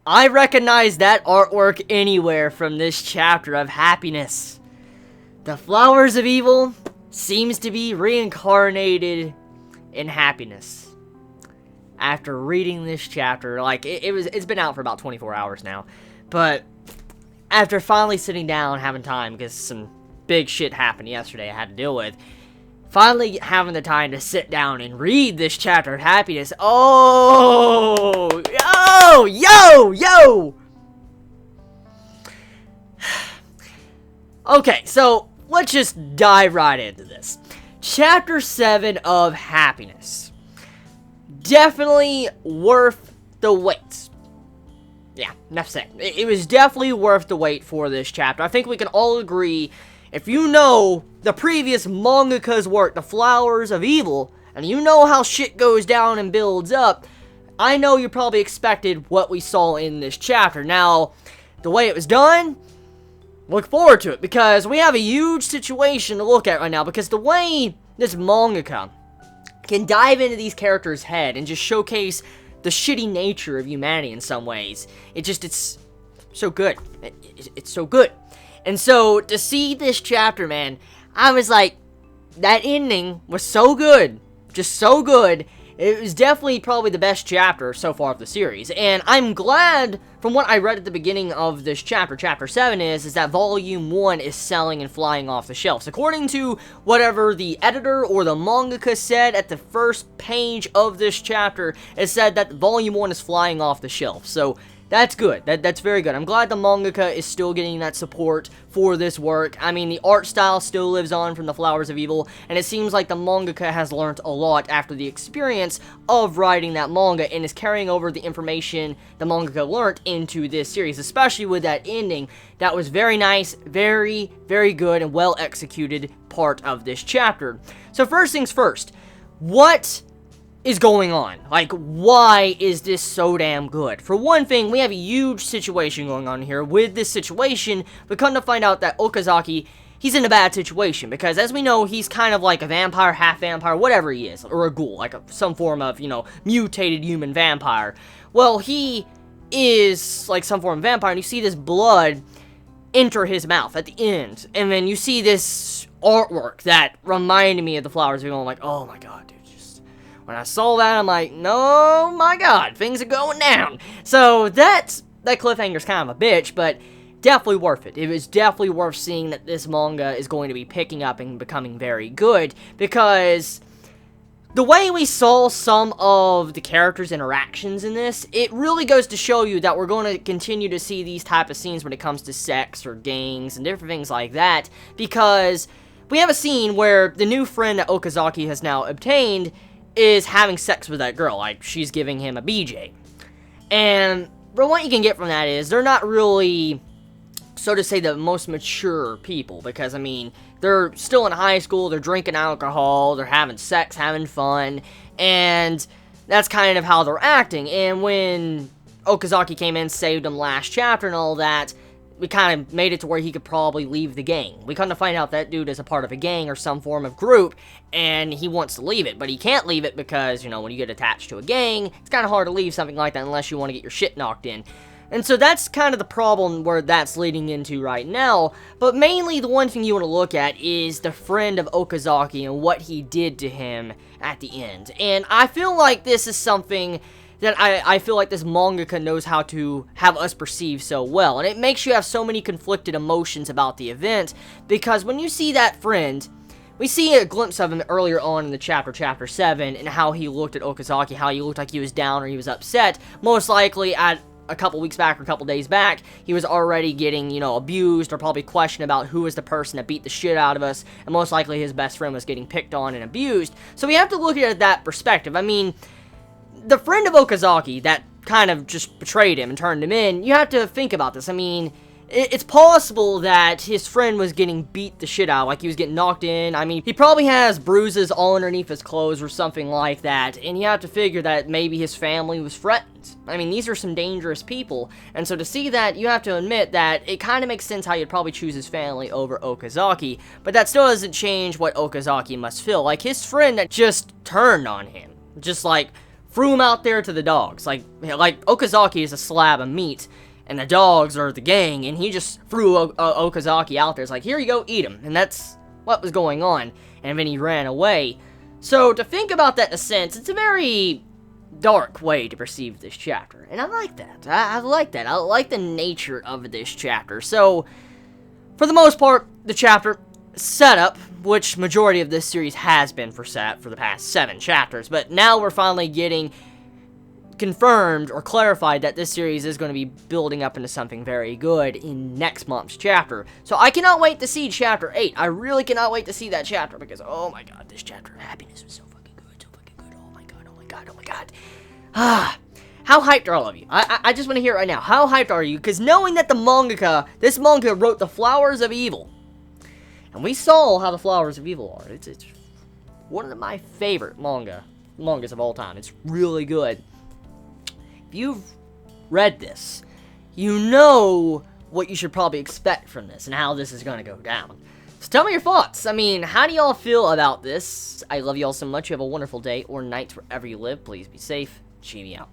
I recognize that artwork anywhere from this chapter of Happiness. The Flowers of Evil seems to be reincarnated in Happiness. After reading this chapter, like, it's been out for about 24 hours now, but after finally sitting down, having time, because some big shit happened yesterday I had to deal with, finally having the time to sit down and read this chapter of Happiness. Oh, yo! Okay, so let's just dive right into this. Chapter 7 of Happiness. Definitely worth the wait. Yeah, enough said. It was definitely worth the wait for this chapter. I think we can all agree, if you know the previous mangaka's work, The Flowers of Evil, and you know how shit goes down and builds up, I know you probably expected what we saw in this chapter. Now, the way it was done, look forward to it, because we have a huge situation to look at right now, because the way this mangaka can dive into these characters' head and just showcase the shitty nature of humanity in some ways, it's so good. It's so good. And so, to see this chapter, man, I was like, that ending was so good. Just so good. It was definitely probably the best chapter so far of the series. And I'm glad, from what I read at the beginning of this chapter, Chapter 7 is that Volume 1 is selling and flying off the shelves. According to whatever the editor or the mangaka said at the first page of this chapter, it said that Volume 1 is flying off the shelf. So, that's good. That's very good. I'm glad the mangaka is still getting that support for this work. I mean, the art style still lives on from The Flowers of Evil, and it seems like the mangaka has learned a lot after the experience of writing that manga, and is carrying over the information the mangaka learned into this series, especially with that ending. That was very nice, very, very good, and well executed part of this chapter. So first things first, what is going on? Like, why is this so damn good? For one thing, we have a huge situation going on here. With this situation, we come to find out that Okazaki, he's in a bad situation, because as we know, he's kind of like a vampire, half vampire, whatever he is, or a ghoul, like some form of, mutated human vampire. Well, he is like some form of vampire, and you see this blood enter his mouth at the end, and then you see this artwork that reminded me of The Flowers of Evil. I'm like, oh my god, dude. When I saw that, I'm like, no, my god, things are going down. So that cliffhanger's kind of a bitch, but definitely worth it. It was definitely worth seeing that this manga is going to be picking up and becoming very good, because the way we saw some of the characters' interactions in this, it really goes to show you that we're going to continue to see these type of scenes when it comes to sex or gangs and different things like that, because we have a scene where the new friend that Okazaki has now obtained is having sex with that girl, like, she's giving him a BJ. And from what you can get from that is, they're not really, so to say, the most mature people, because, I mean, they're still in high school, they're drinking alcohol, they're having sex, having fun, and that's kind of how they're acting. And when Okazaki came in, saved him last chapter and all that, we kind of made it to where he could probably leave the gang. We come to find out that dude is a part of a gang or some form of group, and he wants to leave it, but he can't leave it because, when you get attached to a gang, it's kind of hard to leave something like that unless you want to get your shit knocked in. And so that's kind of the problem where that's leading into right now, but mainly the one thing you want to look at is the friend of Okazaki and what he did to him at the end. And I feel like this is something that I feel like this mangaka knows how to have us perceive so well. And it makes you have so many conflicted emotions about the event, because when you see that friend, we see a glimpse of him earlier on in the chapter 7, and how he looked at Okazaki, how he looked like he was down or he was upset. Most likely at a couple weeks back or a couple days back, he was already getting, abused, or probably questioned about who was the person that beat the shit out of us, and most likely his best friend was getting picked on and abused. So we have to look at it at that perspective. I mean, the friend of Okazaki that kind of just betrayed him and turned him in, you have to think about this. I mean, it's possible that his friend was getting beat the shit out, like he was getting knocked in. I mean, he probably has bruises all underneath his clothes or something like that, and you have to figure that maybe his family was threatened. I mean, these are some dangerous people, and so to see that, you have to admit that it kind of makes sense how you'd probably choose his family over Okazaki, but that still doesn't change what Okazaki must feel. Like, his friend that just turned on him, just like threw him out there to the dogs. Like Okazaki is a slab of meat, and the dogs are the gang, and he just threw Okazaki out there. It's like, here you go, eat him. And that's what was going on. And then he ran away. So, to think about that in a sense, it's a very dark way to perceive this chapter. And I like that. I like that. I like the nature of this chapter. So, for the most part, the chapter setup, which majority of this series has been for the past 7 chapters. But now we're finally getting confirmed or clarified that this series is going to be building up into something very good in next month's chapter. So I cannot wait to see chapter 8. I really cannot wait to see that chapter because, oh my god, this chapter of happiness was so fucking good, so fucking good. Oh my god, oh my god, oh my god. Ah, how hyped are all of you? I just want to hear it right now. How hyped are you? Because knowing that this manga wrote the Flowers of Evil, and we saw how the Flowers of Evil are. It's one of my favorite mangas of all time. It's really good. If you've read this, you know what you should probably expect from this and how this is going to go down. So tell me your thoughts. I mean, how do y'all feel about this? I love y'all so much. You have a wonderful day or night wherever you live. Please be safe. Chibi out.